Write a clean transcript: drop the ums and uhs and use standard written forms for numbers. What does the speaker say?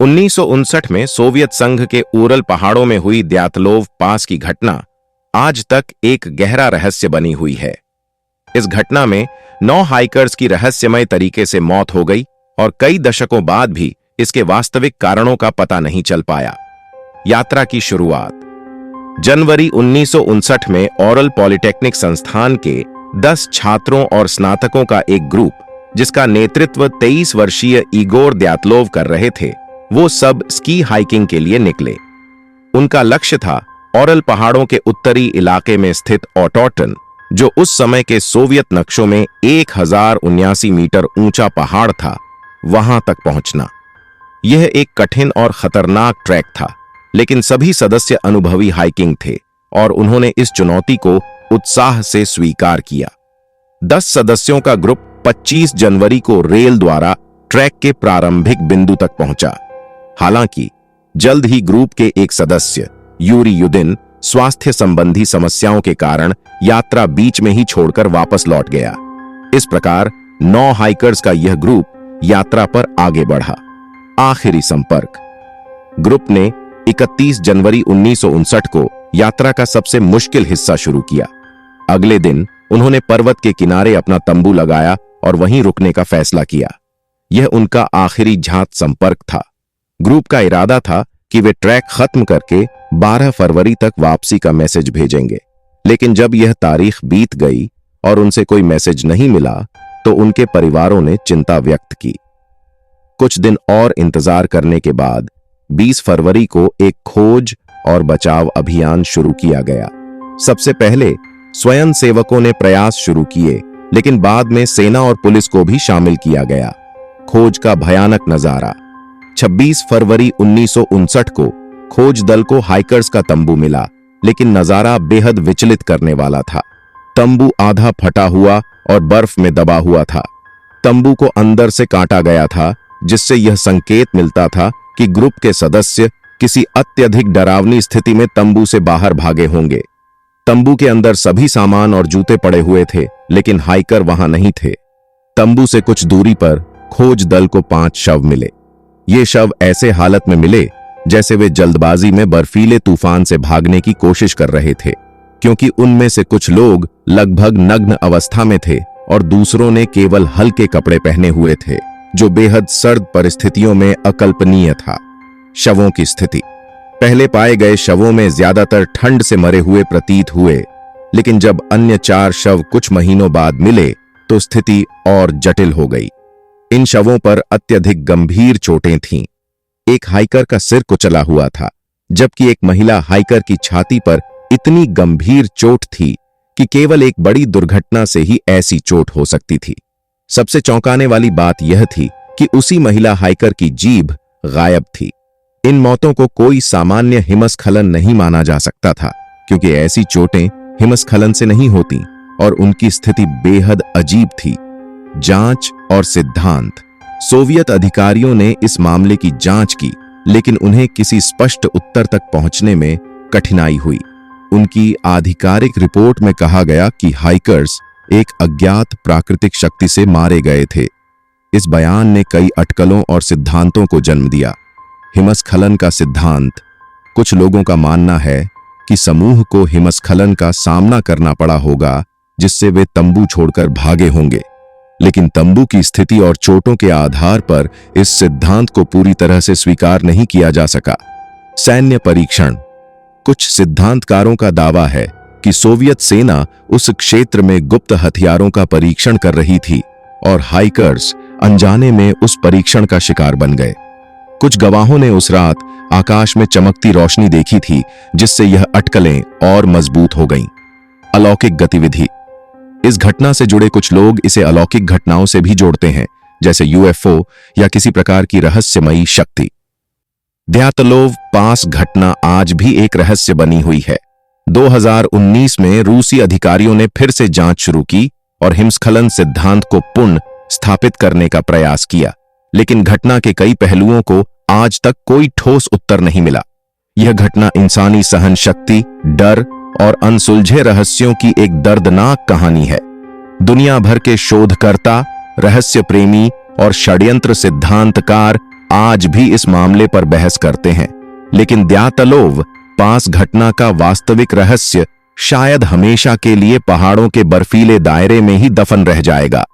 1959 में सोवियत संघ के उरल पहाड़ों में हुई द्यातलोव पास की घटना आज तक एक गहरा रहस्य बनी हुई है। इस घटना में 9 हाइकर्स की रहस्यमय तरीके से मौत हो गई और कई दशकों बाद भी इसके वास्तविक कारणों का पता नहीं चल पाया। यात्रा की शुरुआत जनवरी 1959 में ओरल पॉलिटेक्निक संस्थान के 10 छात्रों और स्नातकों का एक ग्रुप, जिसका नेतृत्व 23 वर्षीय इगोर द्यातलोव कर रहे थे, वो सब स्की हाइकिंग के लिए निकले। उनका लक्ष्य था ओरल पहाड़ों के उत्तरी इलाके में स्थित ओटोटन, जो उस समय के सोवियत नक्शों में 1079 मीटर ऊंचा पहाड़ था, वहां तक पहुंचना। यह एक कठिन और खतरनाक ट्रैक था, लेकिन सभी सदस्य अनुभवी हाइकिंग थे और उन्होंने इस चुनौती को उत्साह से स्वीकार किया। 10 सदस्यों का ग्रुप 25 जनवरी को रेल द्वारा ट्रैक के प्रारंभिक बिंदु तक पहुंचा। हालांकि जल्द ही ग्रुप के एक सदस्य यूरी युदिन स्वास्थ्य संबंधी समस्याओं के कारण यात्रा बीच में ही छोड़कर वापस लौट गया। इस प्रकार 9 हाइकर्स का यह ग्रुप यात्रा पर आगे बढ़ा। आखिरी संपर्क ग्रुप ने 31 जनवरी 1959 को यात्रा का सबसे मुश्किल हिस्सा शुरू किया। अगले दिन उन्होंने पर्वत के किनारे अपना तंबू लगाया और वहीं रुकने का फैसला किया। यह उनका आखिरी झांत संपर्क था। ग्रुप का इरादा था कि वे ट्रैक खत्म करके 12 फरवरी तक वापसी का मैसेज भेजेंगे, लेकिन जब यह तारीख बीत गई और उनसे कोई मैसेज नहीं मिला, तो उनके परिवारों ने चिंता व्यक्त की। कुछ दिन और इंतजार करने के बाद 20 फरवरी को एक खोज और बचाव अभियान शुरू किया गया। सबसे पहले स्वयं सेवकों ने प्रयास शुरू किए, लेकिन बाद में सेना और पुलिस को भी शामिल किया गया। खोज का भयानक नजारा 26 फरवरी 1959 को खोज दल को हाइकर्स का तंबू मिला, लेकिन नजारा बेहद विचलित करने वाला था। तंबू आधा फटा हुआ और बर्फ में दबा हुआ था। तंबू को अंदर से काटा गया था, जिससे यह संकेत मिलता था कि ग्रुप के सदस्य किसी अत्यधिक डरावनी स्थिति में तंबू से बाहर भागे होंगे। तंबू के अंदर सभी सामान और जूते पड़े हुए थे, लेकिन हाइकर वहां नहीं थे। तंबू से कुछ दूरी पर खोज दल को 5 शव मिले। ये शव ऐसे हालत में मिले जैसे वे जल्दबाजी में बर्फीले तूफान से भागने की कोशिश कर रहे थे, क्योंकि उनमें से कुछ लोग लगभग नग्न अवस्था में थे और दूसरों ने केवल हल्के कपड़े पहने हुए थे, जो बेहद सर्द परिस्थितियों में अकल्पनीय था। शवों की स्थिति पहले पाए गए शवों में ज्यादातर ठंड से मरे हुए प्रतीत हुए, लेकिन जब अन्य 4 शव कुछ महीनों बाद मिले तो स्थिति और जटिल हो गई। इन शवों पर अत्यधिक गंभीर चोटें थीं। एक हाइकर का सिर कुचला हुआ था, जबकि एक महिला हाइकर की छाती पर इतनी गंभीर चोट थी कि केवल एक बड़ी दुर्घटना से ही ऐसी चोट हो सकती थी। सबसे चौंकाने वाली बात यह थी कि उसी महिला हाइकर की जीभ गायब थी। इन मौतों को कोई सामान्य हिमस्खलन नहीं माना जा सकता था, क्योंकि ऐसी चोटें हिमस्खलन से नहीं होती और उनकी स्थिति बेहद अजीब थी। जांच और सिद्धांत सोवियत अधिकारियों ने इस मामले की जांच की, लेकिन उन्हें किसी स्पष्ट उत्तर तक पहुंचने में कठिनाई हुई। उनकी आधिकारिक रिपोर्ट में कहा गया कि हाइकर्स एक अज्ञात प्राकृतिक शक्ति से मारे गए थे। इस बयान ने कई अटकलों और सिद्धांतों को जन्म दिया। हिमस्खलन का सिद्धांत कुछ लोगों का मानना है कि समूह को हिमस्खलन का सामना करना पड़ा होगा, जिससे वे तंबू छोड़कर भागे होंगे, लेकिन तंबू की स्थिति और चोटों के आधार पर इस सिद्धांत को पूरी तरह से स्वीकार नहीं किया जा सका। सैन्य परीक्षण कुछ सिद्धांतकारों का दावा है कि सोवियत सेना उस क्षेत्र में गुप्त हथियारों का परीक्षण कर रही थी और हाइकर्स अनजाने में उस परीक्षण का शिकार बन गए। कुछ गवाहों ने उस रात आकाश में चमकती रोशनी देखी थी, जिससे यह अटकलें और मजबूत हो गईं। अलौकिक गतिविधि इस घटना से जुड़े कुछ लोग इसे अलौकिक घटनाओं से भी जोड़ते हैं, जैसे यूएफओ या किसी प्रकार की रहस्यमयी शक्ति। द्यातलोव पास घटना आज भी एक रहस्य बनी हुई है। 2019 में रूसी अधिकारियों ने फिर से जांच शुरू की और हिमस्खलन सिद्धांत को पुनः स्थापित करने का प्रयास किया, लेकिन घटना के कई पहलुओं को आज तक कोई ठोस उत्तर नहीं मिला। यह घटना इंसानी सहन शक्ति, डर और अनसुलझे रहस्यों की एक दर्दनाक कहानी है। दुनिया भर के शोधकर्ता, रहस्य प्रेमी और षड्यंत्र सिद्धांतकार आज भी इस मामले पर बहस करते हैं, लेकिन द्यातलोव पास घटना का वास्तविक रहस्य शायद हमेशा के लिए पहाड़ों के बर्फीले दायरे में ही दफन रह जाएगा।